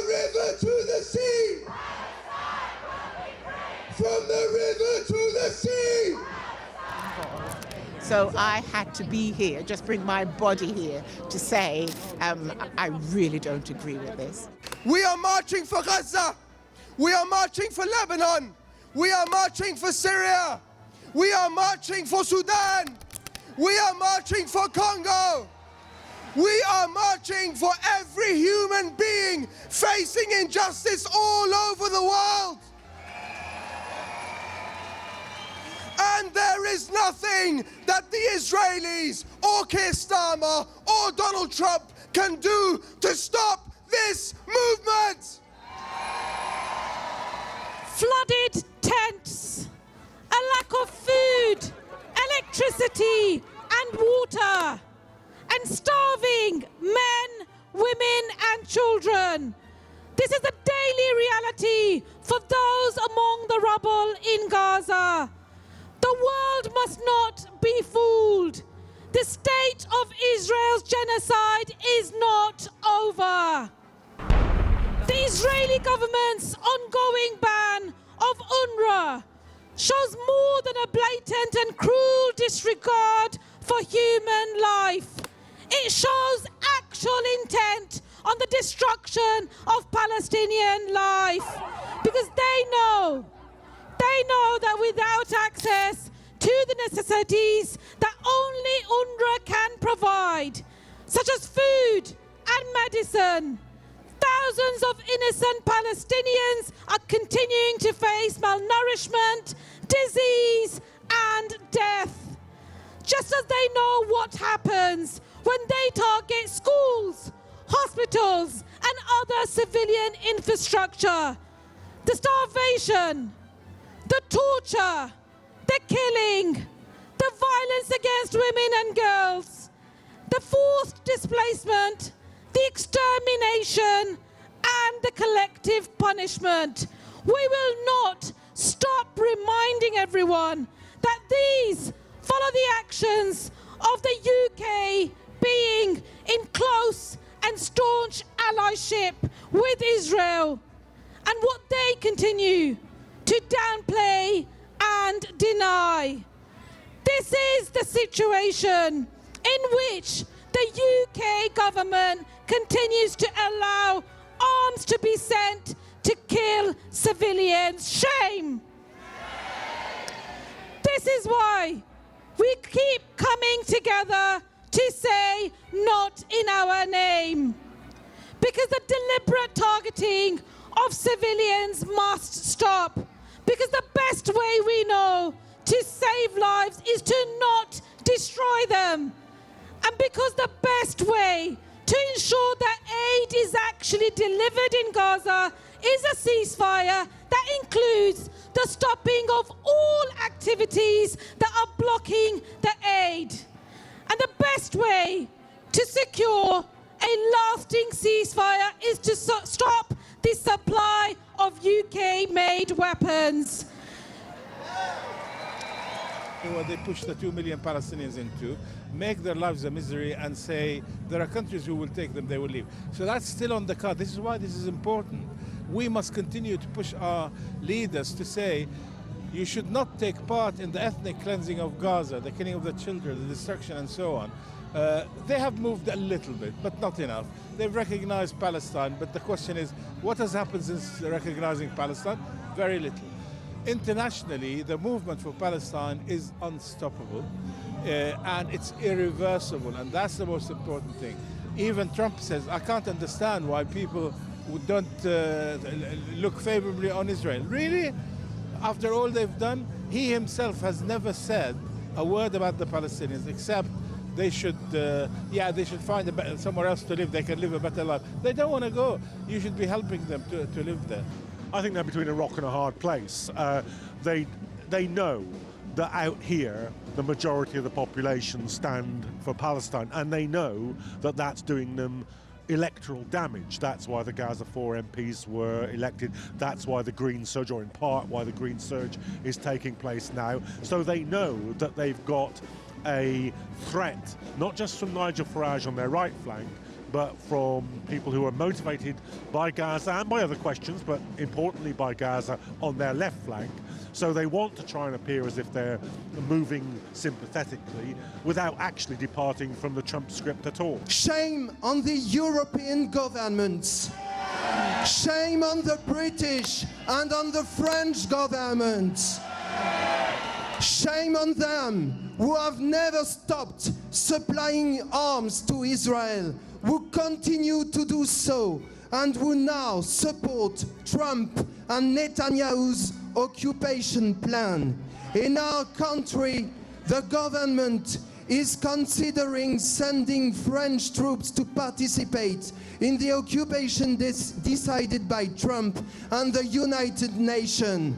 river to the sea! From the river to the sea! So I had to be here, just bring my body here to say I really don't agree with this. We are marching for Gaza. We are marching for Lebanon. We are marching for Syria. We are marching for Sudan. We are marching for Congo. We are marching for every human being facing injustice all over the world. And there is nothing that the Israelis or Keir Starmer or Donald Trump can do to stop this movement. Flooded tents, a lack of food, electricity and water, and starving men, women and children. This is the daily reality for those among the rubble in Gaza. The world must not be fooled. The state of Israel's genocide is not over. The Israeli government's ongoing ban of UNRWA shows more than a blatant and cruel disregard for human life. It shows actual intent on the destruction of Palestinian life, because they know that without access to the necessities that only UNRWA can provide, such as food and medicine, thousands of innocent Palestinians are continuing to face malnourishment, disease and death. Just as they know what happens when they target schools, hospitals and other civilian infrastructure. The starvation, the torture, the killing, the violence against women and girls, the forced displacement, the extermination and the collective punishment. We will not stop reminding everyone that these follow the actions of the UK being in close and staunch allyship with Israel, and what they continue to downplay and deny. This is the situation in which the UK government continues to allow arms to be sent to kill civilians. Shame! This is why we keep coming together to say not in our name. Because the deliberate targeting of civilians must stop. Because the best way we know to save lives is to not destroy them. And because the best way to ensure that aid is actually delivered in Gaza is a ceasefire that includes the stopping of all activities that are blocking the aid. And the best way to secure a lasting ceasefire is to stop the supply of UK-made weapons. What they push the 2 million Palestinians into, make their lives a misery and say there are countries who will take them, they will leave. So that's still on the card. This is why this is important. We must continue to push our leaders to say you should not take part in the ethnic cleansing of Gaza, the killing of the children, the destruction and so on. They have moved a little bit, but not enough. They've recognized Palestine, but the question is, what has happened since recognizing Palestine? Very little. Internationally, the movement for Palestine is unstoppable and it's irreversible, and that's the most important thing. Even Trump says, I can't understand why people don't look favorably on Israel. Really? After all they've done, he himself has never said a word about the Palestinians except they should find somewhere else to live. They can live a better life. They don't want to go. You should be helping them to live there. I think they're between a rock and a hard place. They know that out here the majority of the population stand for Palestine, and they know that that's doing them electoral damage. That's why the Gaza 4 MPs were elected. That's why the Green Surge, or in part why the Green Surge is taking place now. So they know that they've got a threat, not just from Nigel Farage on their right flank, but from people who are motivated by Gaza and by other questions, but importantly by Gaza on their left flank. So they want to try and appear as if they're moving sympathetically without actually departing from the Trump script at all. Shame on the European governments. Shame on the British and on the French governments. Shame on them who have never stopped supplying arms to Israel, who continue to do so, and who now support Trump and Netanyahu's occupation plan. In our country, the government is considering sending French troops to participate in the occupation decided by Trump and the United Nations.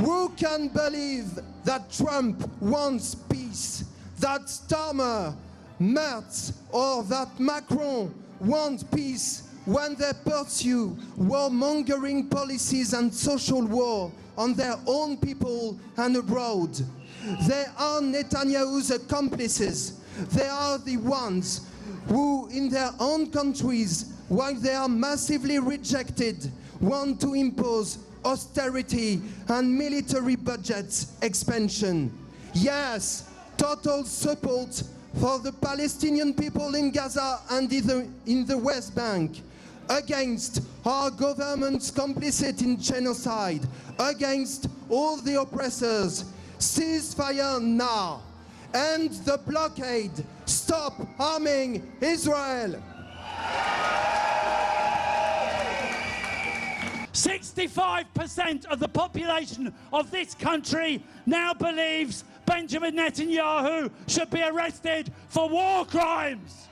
Who can believe that Trump wants peace, that Starmer, Merz, or that Macron want peace when they pursue warmongering policies and social war on their own people and abroad? They are Netanyahu's accomplices. They are the ones who, in their own countries, while they are massively rejected, want to impose austerity and military budget expansion. Yes, total support for the Palestinian people in Gaza and in the West Bank, against our government's complicity in genocide, against all the oppressors. Ceasefire now. End the blockade. Stop harming Israel. 65% of the population of this country now believes Benjamin Netanyahu should be arrested for war crimes.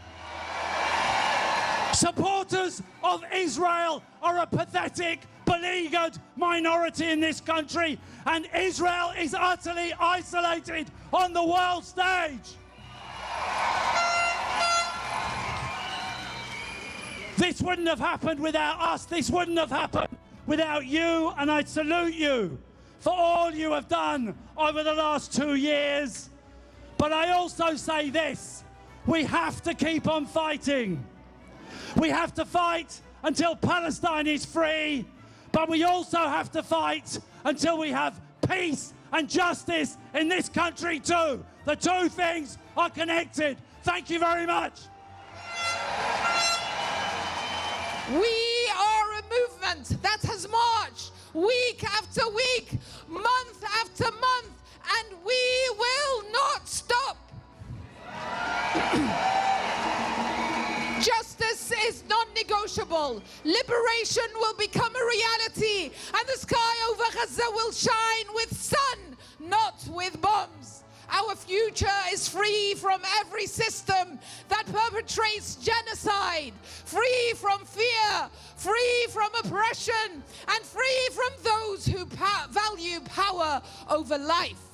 Supporters of Israel are a pathetic, beleaguered minority in this country, and Israel is utterly isolated on the world stage. This wouldn't have happened without us. This wouldn't have happened without you, and I salute you for all you have done over the last 2 years. But I also say this: we have to keep on fighting. We have to fight until Palestine is free, but we also have to fight until we have peace and justice in this country too. The two things are connected. Thank you very much. We are a movement that has marched week after week, month after month, and we will not stop. Justice is non-negotiable. Liberation will become a reality, and the sky over Gaza will shine with sun, not with bombs. Our future is free from every system that perpetrates genocide, free from fear, free from oppression, and free from those who value power over life.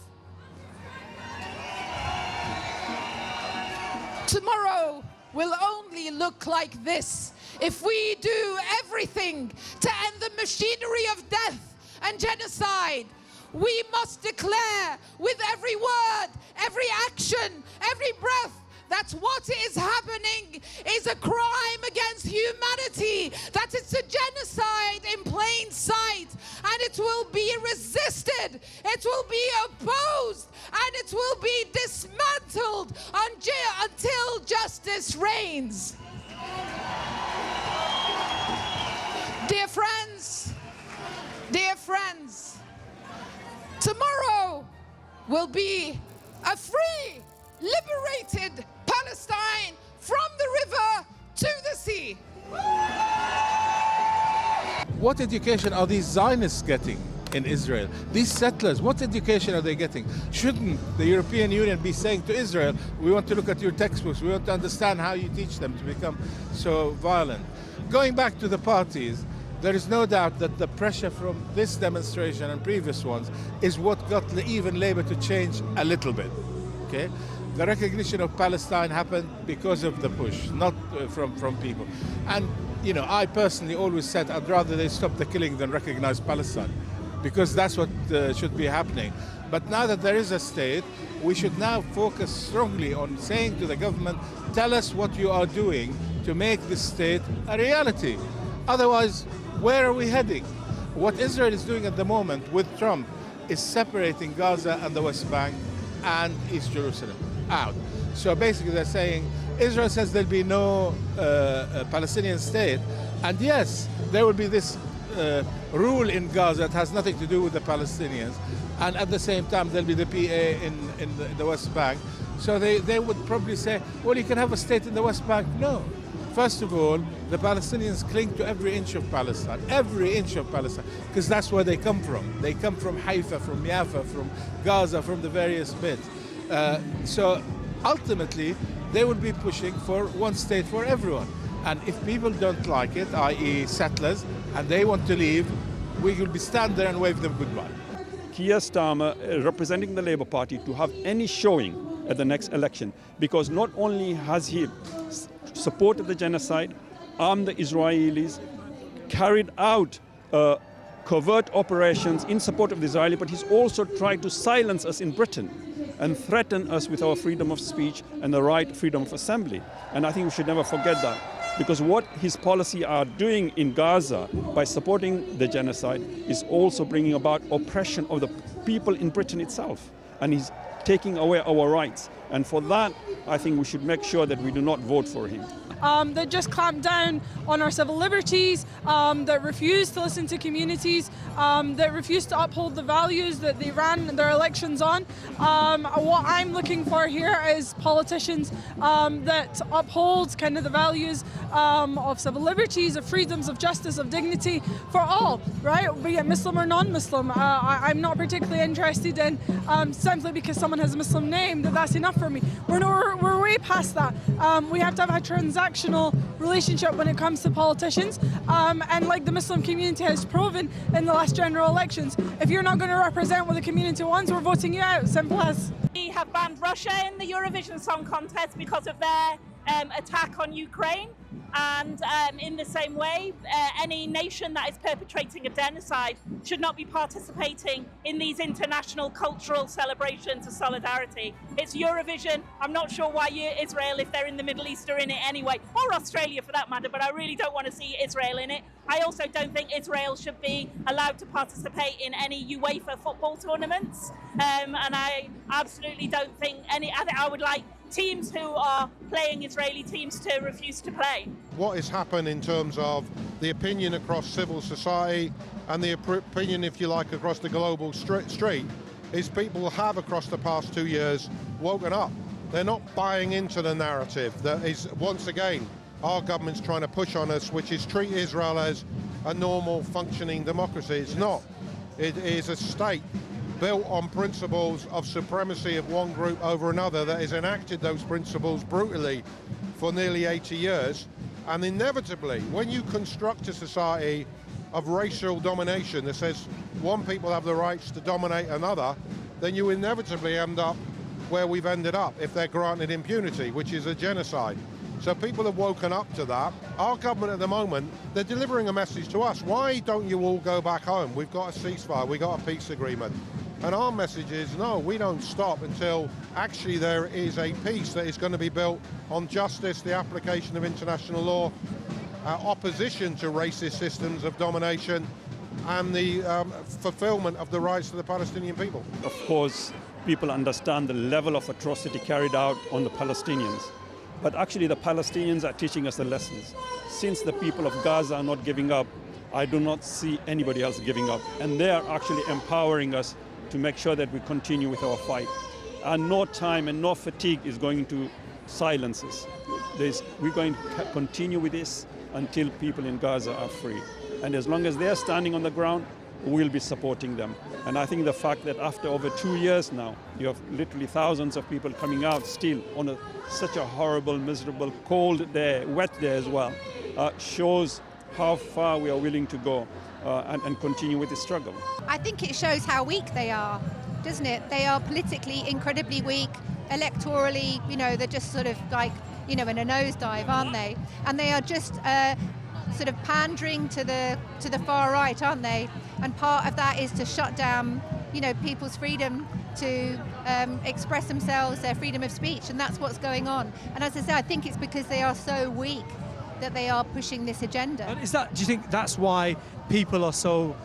Tomorrow will only look like this if we do everything to end the machinery of death and genocide. We must declare with every word, every action, every breath that what is happening is a crime against humanity, that it's a genocide in plain sight, and it will be resisted, it will be opposed, and it will be dismantled until justice reigns. Dear friends, tomorrow will be a free, liberated Palestine from the river to the sea. What education are these Zionists getting in Israel? These settlers, what education are they getting? Shouldn't the European Union be saying to Israel, we want to look at your textbooks, we want to understand how you teach them to become so violent? Going back to the parties, there is no doubt that the pressure from this demonstration and previous ones is what got even Labour to change a little bit. Okay? The recognition of Palestine happened because of the push, not from people. And, you know, I personally always said I'd rather they stop the killing than recognize Palestine, because that's what should be happening. But now that there is a state, we should now focus strongly on saying to the government, tell us what you are doing to make this state a reality. Otherwise, where are we heading? What Israel is doing at the moment with Trump is separating Gaza and the West Bank and East Jerusalem out. So basically they're saying, Israel says there'll be no Palestinian state, and yes, there will be this rule in Gaza that has nothing to do with the Palestinians, and at the same time there'll be the PA in the West Bank. So they would probably say, well, you can have a state in the West Bank. No. First of all, the Palestinians cling to every inch of Palestine, because that's where they come from. They come from Haifa, from Jaffa, from Gaza, from the various bits. So ultimately, they will be pushing for one state for everyone. And if people don't like it, i.e. settlers, and they want to leave, we will be stand there and wave them goodbye. Keir Starmer representing the Labour Party to have any showing at the next election, because not only has he supported the genocide, armed the Israelis, carried out covert operations in support of the Israeli, but he's also tried to silence us in Britain and threaten us with our freedom of speech and the right freedom of assembly. And I think we should never forget that, because what his policy are doing in Gaza by supporting the genocide is also bringing about oppression of the people in Britain itself. And he's taking away our rights. And for that, I think we should make sure that we do not vote for him. That just clamped down on our civil liberties, that refused to listen to communities, that refused to uphold the values that they ran their elections on. What I'm looking for here is politicians that uphold kind of the values of civil liberties, of freedoms, of justice, of dignity for all, right? Be it Muslim or non-Muslim. I'm not particularly interested in simply because someone has a Muslim name that's enough for me. We're way past that. We have to have a transactional relationship when it comes to politicians, and like the Muslim community has proven in the last general elections, if you're not going to represent what the community wants, we're voting you out. Simple as. We have banned Russia in the Eurovision Song Contest because of their attack on Ukraine, and in the same way, any nation that is perpetrating a genocide should not be participating in these international cultural celebrations of solidarity. It's Eurovision. I'm not sure why Israel, if they're in the Middle East, are in it anyway, or Australia for that matter, but I really don't want to see Israel in it. I also don't think Israel should be allowed to participate in any UEFA football tournaments, and I absolutely don't think I would like teams who are playing Israeli teams to refuse to play. What has happened in terms of the opinion across civil society and the opinion, if you like, across the global street is people have across the past 2 years woken up. They're not buying into the narrative that is, once again, our government's trying to push on us, which is treat Israel as a normal functioning democracy. It's not. It is a state built on principles of supremacy of one group over another that has enacted those principles brutally for nearly 80 years. And inevitably, when you construct a society of racial domination that says one people have the rights to dominate another, then you inevitably end up where we've ended up if they're granted impunity, which is a genocide. So people have woken up to that. Our government at the moment, they're delivering a message to us. Why don't you all go back home? We've got a ceasefire, we've got a peace agreement. And our message is, no, we don't stop until actually there is a peace that is going to be built on justice, the application of international law, opposition to racist systems of domination, and the fulfillment of the rights of the Palestinian people. Of course, people understand the level of atrocity carried out on the Palestinians. But actually the Palestinians are teaching us the lessons. Since the people of Gaza are not giving up, I do not see anybody else giving up. And they are actually empowering us to make sure that we continue with our fight. And no time and no fatigue is going to silence us. We're going to continue with this until people in Gaza are free. And as long as they're standing on the ground, we'll be supporting them. And I think the fact that after over 2 years now, you have literally thousands of people coming out still on such a horrible, miserable, cold day, wet day as well, shows how far we are willing to go and continue with the struggle. I think it shows how weak they are, doesn't it? They are politically incredibly weak, electorally, they're just sort of like, in a nosedive, aren't they? And they are just sort of pandering to the far right, aren't they? And part of that is to shut down, people's freedom to express themselves, their freedom of speech, and that's what's going on. And as I say, I think it's because they are so weak that they are pushing this agenda. And do you think that's why people are so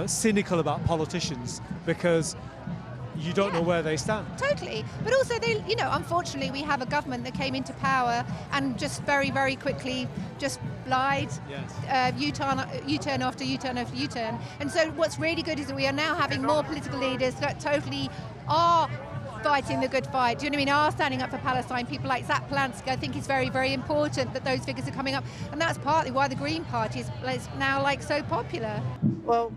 cynical about politicians, because you don't know where they stand? Totally. But also, unfortunately, we have a government that came into power and just very, very quickly just lied, U-turn after U-turn after U-turn. And so what's really good is that we are now having more political leaders that totally are fighting the good fight. Do you know what I mean? Are standing up for Palestine. People like Zach Polansky, I think it's very, very important that those figures are coming up. And that's partly why the Green Party is now so popular. Well,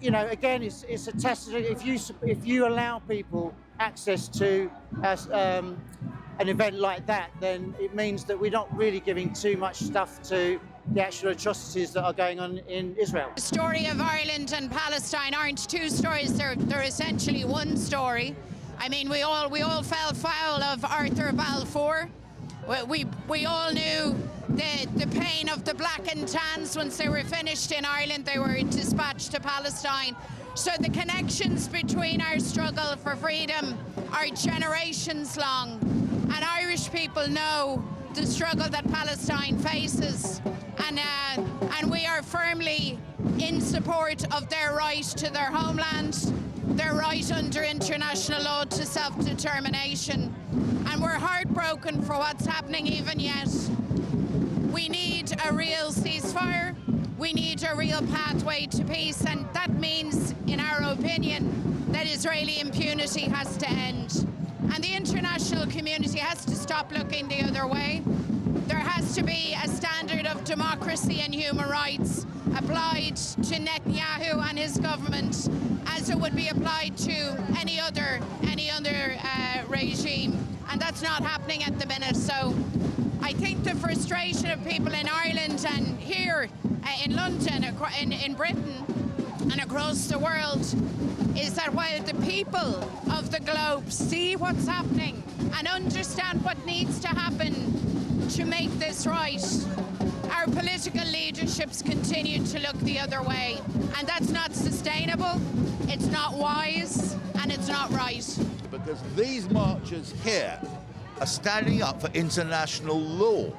again, it's a test. If you allow people access to an event like that, then it means that we're not really giving too much stuff to the actual atrocities that are going on in Israel. The story of Ireland and Palestine aren't two stories, they're essentially one story. I mean, we all fell foul of Arthur Balfour. We all knew the pain of the black and tans. Once they were finished in Ireland, they were dispatched to Palestine. So the connections between our struggle for freedom are generations long. And Irish people know the struggle that Palestine faces. And we are firmly in support of their right to their homeland, their right under international law to self-determination. And we're heartbroken for what's happening even yet. We need a real ceasefire. We need a real pathway to peace. And that means, in our opinion, that Israeli impunity has to end. And the international community has to stop looking the other way. There has to be a standard of democracy and human rights applied to Netanyahu and his government as it would be applied to any other regime. And that's not happening at the minute. So I think the frustration of people in Ireland and here in London, in Britain and across the world is that while the people of the globe see what's happening and understand what needs to happen to make this right, our political leaderships continue to look the other way. And that's not sustainable, it's not wise, and it's not right. Because these marchers here are standing up for international law.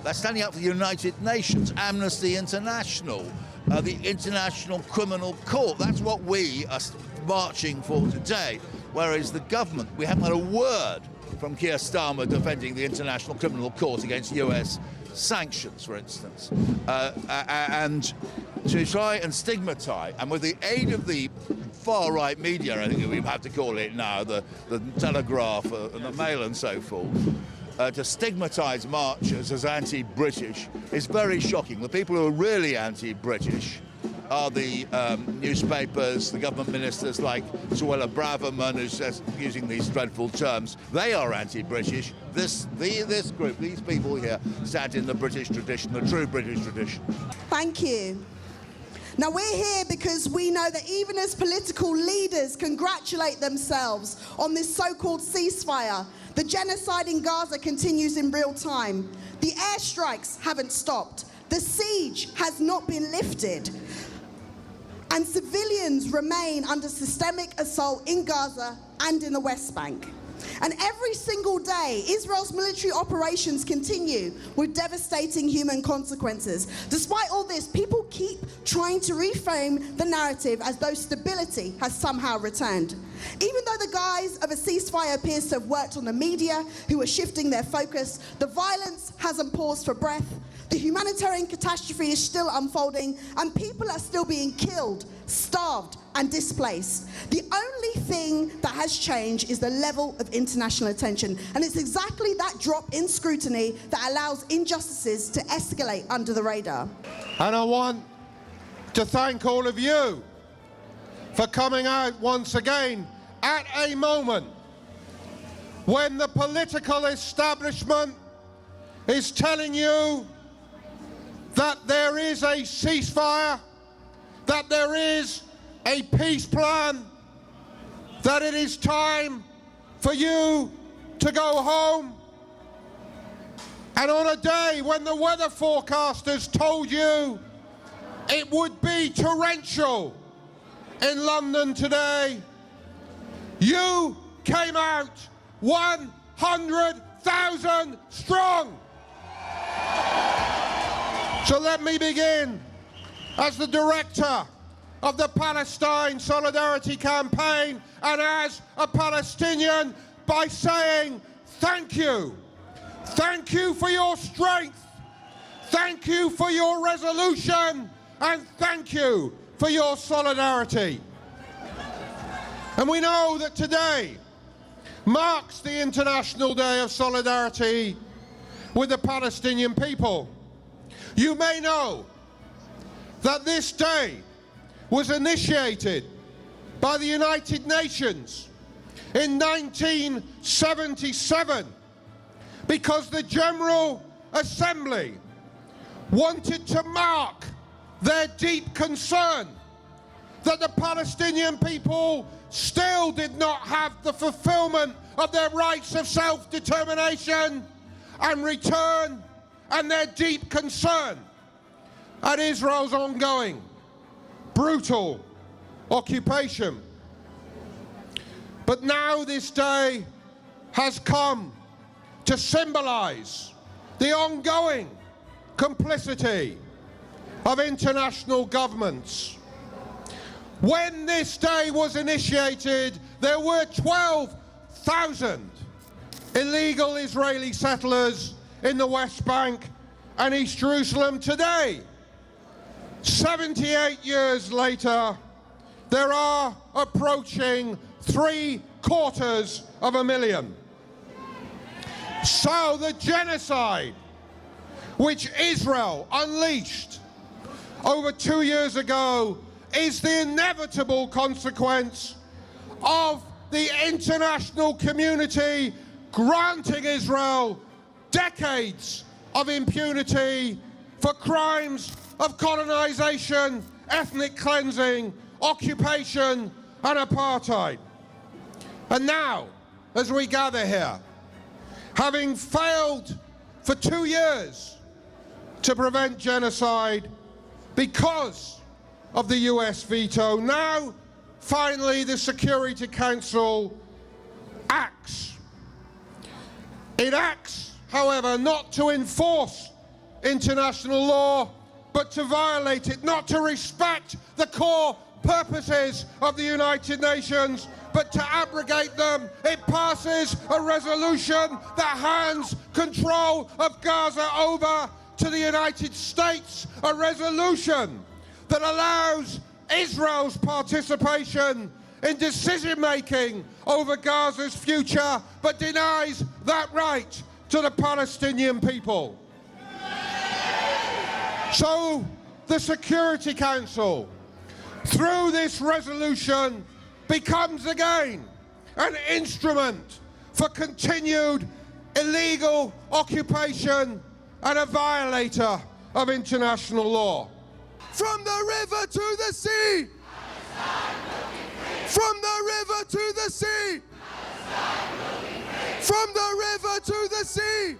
They're standing up for the United Nations, Amnesty International, the International Criminal Court. That's what we are marching for today. Whereas the government, we haven't had a word from Keir Starmer defending the International Criminal Court against US sanctions, for instance. And to try and stigmatise, and with the aid of the far-right media, I think we have to call it now, the Telegraph and the Mail and so forth, to stigmatise marchers as anti-British is very shocking. The people who are really anti-British are the newspapers, the government ministers like Suella Braverman, who's just using these dreadful terms. They are anti-British. This group, these people here, stand in the British tradition, the true British tradition. Thank you. Now we're here because we know that even as political leaders congratulate themselves on this so-called ceasefire, the genocide in Gaza continues in real time. The airstrikes haven't stopped. The siege has not been lifted. And civilians remain under systemic assault in Gaza and in the West Bank. And every single day, Israel's military operations continue with devastating human consequences. Despite all this, people keep trying to reframe the narrative as though stability has somehow returned. Even though the guise of a ceasefire appears to have worked on the media, who are shifting their focus, the violence hasn't paused for breath. The humanitarian catastrophe is still unfolding, and people are still being killed, starved, and displaced. The only thing that has changed is the level of international attention, and it's exactly that drop in scrutiny that allows injustices to escalate under the radar. And I want to thank all of you for coming out once again at a moment when the political establishment is telling you that there is a ceasefire, that there is a peace plan, that it is time for you to go home. And on a day when the weather forecasters told you it would be torrential in London today, You came out 100,000 strong. So let me begin as the director of the Palestine Solidarity Campaign and as a Palestinian by saying thank you. Thank you for your strength. Thank you for your resolution. And thank you for your solidarity. And we know that today marks the International Day of Solidarity with the Palestinian people. You may know that this day was initiated by the United Nations in 1977 because the General Assembly wanted to mark their deep concern that the Palestinian people still did not have the fulfillment of their rights of self-determination and return, and their deep concern at Israel's ongoing brutal occupation. But now this day has come to symbolize the ongoing complicity of international governments. When this day was initiated, there were 12,000 illegal Israeli settlers in the West Bank and East Jerusalem. Today, 78 years later, there are approaching 750,000. So the genocide which Israel unleashed over 2 years ago is the inevitable consequence of the international community granting Israel decades of impunity for crimes of colonization, ethnic cleansing, occupation, and apartheid. And now, as we gather here, having failed for 2 years to prevent genocide because of the US veto, now finally the Security Council acts. It acts, however, not to enforce international law, but to violate it, not to respect the core purposes of the United Nations, but to abrogate them. It passes a resolution that hands control of Gaza over to the United States, a resolution that allows Israel's participation in decision-making over Gaza's future, but denies that right to the Palestinian people. So the Security Council, through this resolution, becomes again an instrument for continued illegal occupation and a violator of international law. From the river to the sea! From the river to the sea! From the river to the sea!